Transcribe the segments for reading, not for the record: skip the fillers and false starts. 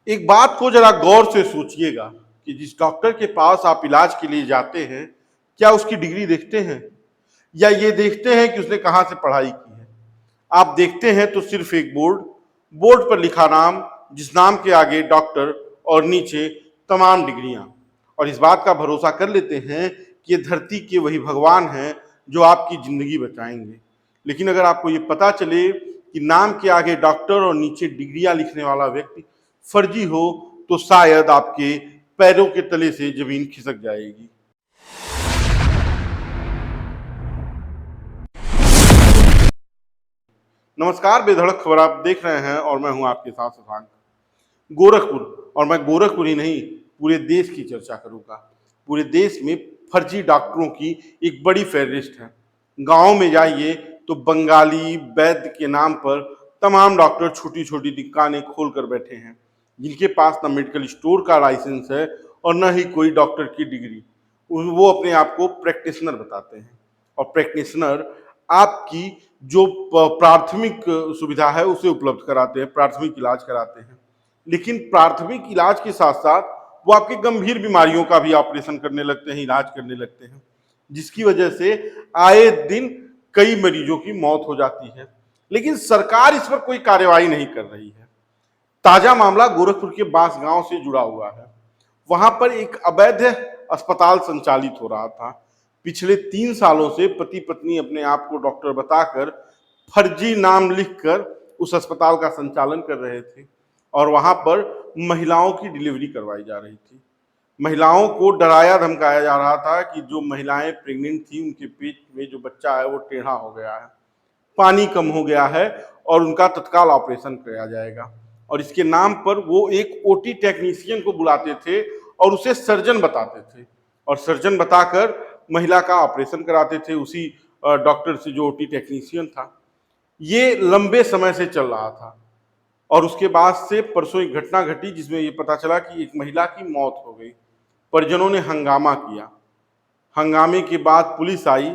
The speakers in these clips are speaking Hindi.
एक बात को जरा गौर से सोचिएगा कि जिस डॉक्टर के पास आप इलाज के लिए जाते हैं, क्या उसकी डिग्री देखते हैं या ये देखते हैं कि उसने कहाँ से पढ़ाई की है? आप देखते हैं तो सिर्फ एक बोर्ड पर लिखा नाम, जिस नाम के आगे डॉक्टर और नीचे तमाम डिग्रियां, और इस बात का भरोसा कर लेते हैं कि ये धरती के वही भगवान हैं जो आपकी जिंदगी बचाएंगे। लेकिन अगर आपको ये पता चले कि नाम के आगे डॉक्टर और नीचे डिग्रियां लिखने वाला व्यक्ति फर्जी हो, तो शायद आपके पैरों के तले से जमीन खिसक जाएगी। नमस्कार, बेधड़क खबर आप देख रहे हैं और मैं हूं आपके साथ शशांक। गोरखपुर, और मैं गोरखपुर ही नहीं पूरे देश की चर्चा करूंगा। पूरे देश में फर्जी डॉक्टरों की एक बड़ी फेहरिस्त है। गांव में जाइए तो बंगाली वैद्य के नाम पर तमाम डॉक्टर छोटी छोटी दुकानें खोल कर बैठे हैं, जिनके पास ना मेडिकल स्टोर का लाइसेंस है और न ही कोई डॉक्टर की डिग्री। वो अपने आप को प्रैक्टिशनर बताते हैं, और प्रैक्टिशनर आपकी जो प्राथमिक सुविधा है उसे उपलब्ध कराते हैं, प्राथमिक इलाज कराते हैं। लेकिन प्राथमिक इलाज के साथ साथ वो आपके गंभीर बीमारियों का भी ऑपरेशन करने लगते हैं, इलाज करने लगते हैं, जिसकी वजह से आए दिन कई मरीजों की मौत हो जाती है। लेकिन सरकार इस पर कोई कार्यवाही नहीं कर रही है। ताजा मामला गोरखपुर के बांस गांव से जुड़ा हुआ है। वहां पर एक अवैध अस्पताल संचालित हो रहा था। पिछले 3 सालों से पति पत्नी अपने आप को डॉक्टर बताकर फर्जी नाम लिखकर उस अस्पताल का संचालन कर रहे थे, और वहां पर महिलाओं की डिलीवरी करवाई जा रही थी। महिलाओं को डराया धमकाया जा रहा था कि जो महिलाएं प्रेग्नेंट थी उनके पेट में जो बच्चा है वो टेढ़ा हो गया है, पानी कम हो गया है और उनका तत्काल ऑपरेशन किया जाएगा। और इसके नाम पर वो एक ओटी टेक्नीशियन को बुलाते थे और उसे सर्जन बताते थे, और सर्जन बताकर महिला का ऑपरेशन कराते थे उसी डॉक्टर से जो ओटी टेक्नीशियन था। ये लंबे समय से चल रहा था, और उसके बाद से परसों एक घटना घटी जिसमें ये पता चला कि एक महिला की मौत हो गई। परिजनों ने हंगामा किया। हंगामे के बाद पुलिस आई।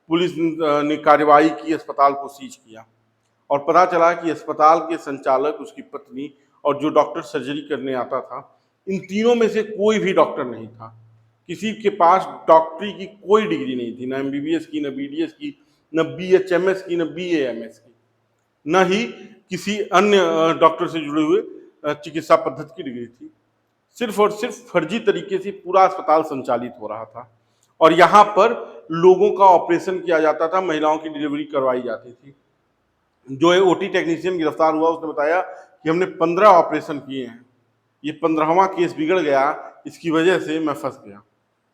पुलिस ने कार्रवाई की, अस्पताल को सीज किया, और पता चला कि अस्पताल के संचालक, उसकी पत्नी और जो डॉक्टर सर्जरी करने आता था, इन तीनों में से कोई भी डॉक्टर नहीं था। किसी के पास डॉक्टरी की कोई डिग्री नहीं थी, ना एमबीबीएस की, न बीडीएस की, न बीएचएमएस की, न बीएएमएस की, न ही किसी अन्य डॉक्टर से जुड़े हुए चिकित्सा पद्धति की डिग्री थी। सिर्फ और सिर्फ फर्जी तरीके से पूरा अस्पताल संचालित हो रहा था, और यहाँ पर लोगों का ऑपरेशन किया जाता था, महिलाओं की डिलीवरी करवाई जाती थी। जो ओटी टेक्नीशियन गिरफ्तार हुआ उसने बताया कि हमने 15 ऑपरेशन किए हैं, ये 15वां केस बिगड़ गया, इसकी वजह से मैं फंस गया।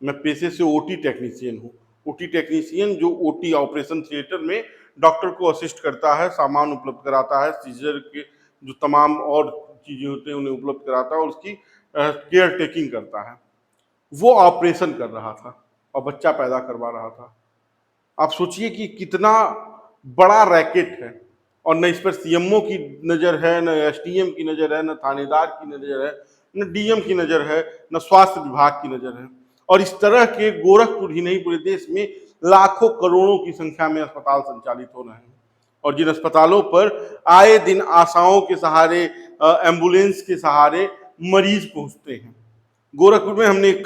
मैं पेशे से ओटी टेक्नीशियन हूँ। ओटी टेक्नीशियन जो ओटी ऑपरेशन थिएटर में डॉक्टर को असिस्ट करता है, सामान उपलब्ध कराता है, सीजर के जो तमाम और चीज़ें होते हैं उन्हें उपलब्ध कराता है और उसकी केयर टेकिंग करता है। वो ऑपरेशन कर रहा था और बच्चा पैदा करवा रहा था। आप सोचिए कि कितना बड़ा रैकेट है, और न इस पर सीएमओ की नज़र है, न एसडीएम की नज़र है, न थानेदार की नज़र है, न डीएम की नज़र है, न स्वास्थ्य विभाग की नज़र है। और इस तरह के गोरखपुर ही नहीं पूरे देश में लाखों करोड़ों की संख्या में अस्पताल संचालित हो रहे हैं, और जिन अस्पतालों पर आए दिन आशाओं के सहारे, एम्बुलेंस के सहारे मरीज पहुंचते हैं। गोरखपुर में हमने एक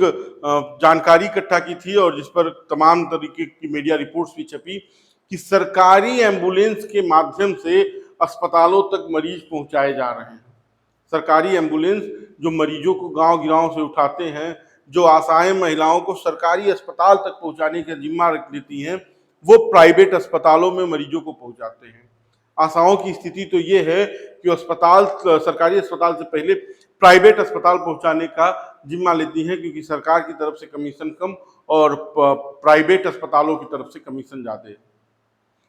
जानकारी इकट्ठा की थी और जिस पर तमाम तरीके की मीडिया रिपोर्ट्स भी छपी कि सरकारी एम्बुलेंस के माध्यम से अस्पतालों तक मरीज पहुंचाए जा रहे हैं। सरकारी एम्बुलेंस जो मरीजों को गांव गिराव से उठाते हैं, जो आशाएं महिलाओं को सरकारी अस्पताल तक पहुंचाने का जिम्मा रख लेती हैं, वो प्राइवेट अस्पतालों में मरीजों को पहुंचाते हैं। आशाओं की स्थिति तो ये है कि अस्पताल, सरकारी अस्पताल से पहले प्राइवेट अस्पताल पहुंचाने का जिम्मा लेती हैं, क्योंकि सरकार की तरफ से कमीशन कम और प्राइवेट अस्पतालों की तरफ से कमीशन ज़्यादा है।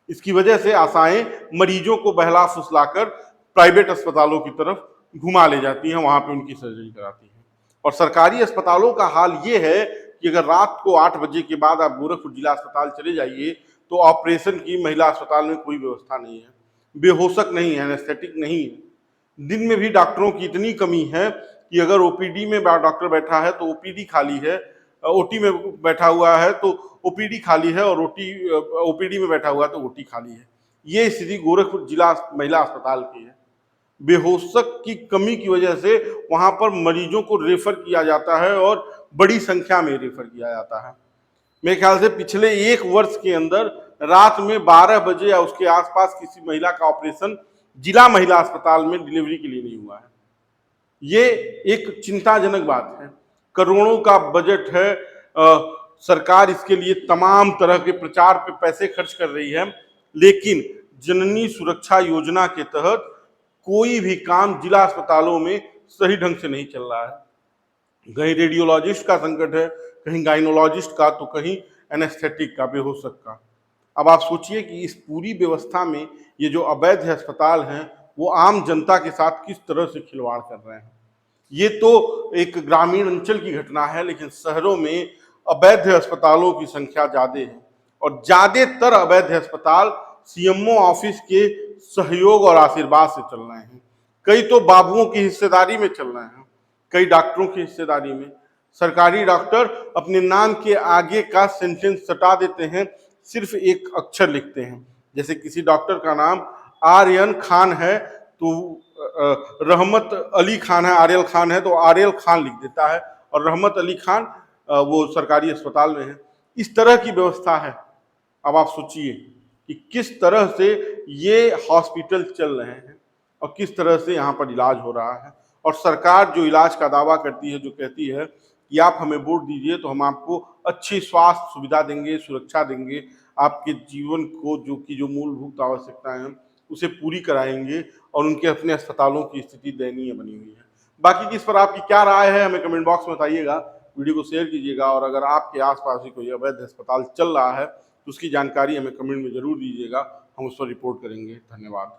इसकी वजह से आशाएं मरीजों को बहला फुसलाकर प्राइवेट अस्पतालों की तरफ घुमा ले जाती हैं, वहां पे उनकी सर्जरी कराती हैं। और सरकारी अस्पतालों का हाल ये है कि अगर रात को 8 बजे के बाद आप गोरखपुर जिला अस्पताल चले जाइए तो ऑपरेशन की महिला अस्पताल में कोई व्यवस्था नहीं है, बेहोशक नहीं है, एनेस्थेटिक नहीं है। दिन में भी डॉक्टरों की इतनी कमी है कि अगर ओपीडी में डॉक्टर बैठा है तो ओपीडी खाली है, ओटी में बैठा हुआ है तो ओपीडी खाली है, और ओपीडी में बैठा हुआ है तो ओटी खाली है। ये स्थिति गोरखपुर जिला महिला अस्पताल की है। बेहोशक की कमी की वजह से वहां पर मरीजों को रेफर किया जाता है और बड़ी संख्या में रेफर किया जाता है। मेरे ख्याल से पिछले 1 वर्ष के अंदर रात में 12 बजे या उसके आसपास किसी महिला का ऑपरेशन जिला महिला अस्पताल में डिलीवरी के लिए नहीं हुआ है। ये एक चिंताजनक बात है। करोड़ों का बजट है, सरकार इसके लिए तमाम तरह के प्रचार पे पैसे खर्च कर रही है, लेकिन जननी सुरक्षा योजना के तहत कोई भी काम जिला अस्पतालों में सही ढंग से नहीं चल रहा है। कहीं रेडियोलॉजिस्ट का संकट है, कहीं गाइनोलॉजिस्ट का, तो कहीं एनेस्थेटिक का, बेहोशक का। अब आप सोचिए कि इस पूरी व्यवस्था में ये जो अवैध अस्पताल हैं वो आम जनता के साथ किस तरह से खिलवाड़ कर रहे हैं। ये तो एक ग्रामीण अंचल की घटना है, लेकिन शहरों में अवैध अस्पतालों की संख्या ज्यादा है और ज्यादातर अवैध अस्पताल सीएमओ ऑफिस के सहयोग और आशीर्वाद से चल रहे हैं। कई तो बाबुओं की हिस्सेदारी में चल रहे हैं, कई डॉक्टरों की हिस्सेदारी में। सरकारी डॉक्टर अपने नाम के आगे का सेंटेंस सटा देते हैं, सिर्फ एक अक्षर लिखते हैं। जैसे किसी डॉक्टर का नाम आर्यन खान है तो रहमत अली खान है, आर्यल खान है तो आर्यल खान लिख देता है, और रहमत अली खान वो सरकारी अस्पताल में है। इस तरह की व्यवस्था है। अब आप सोचिए कि किस तरह से ये हॉस्पिटल चल रहे हैं और किस तरह से यहाँ पर इलाज हो रहा है। और सरकार जो इलाज का दावा करती है, जो कहती है कि आप हमें वोट दीजिए तो हम आपको अच्छी स्वास्थ्य सुविधा देंगे, सुरक्षा देंगे, आपके जीवन को जो मूलभूत आवश्यकताएं हैं उसे पूरी कराएंगे, और उनके अपने अस्पतालों की स्थिति दयनीय बनी हुई है। बाकी की इस पर आपकी क्या राय है हमें कमेंट बॉक्स में बताइएगा, वीडियो को शेयर कीजिएगा, और अगर आपके आसपास भी कोई अवैध अस्पताल चल रहा है तो उसकी जानकारी हमें कमेंट में जरूर दीजिएगा, हम उस पर रिपोर्ट करेंगे। धन्यवाद।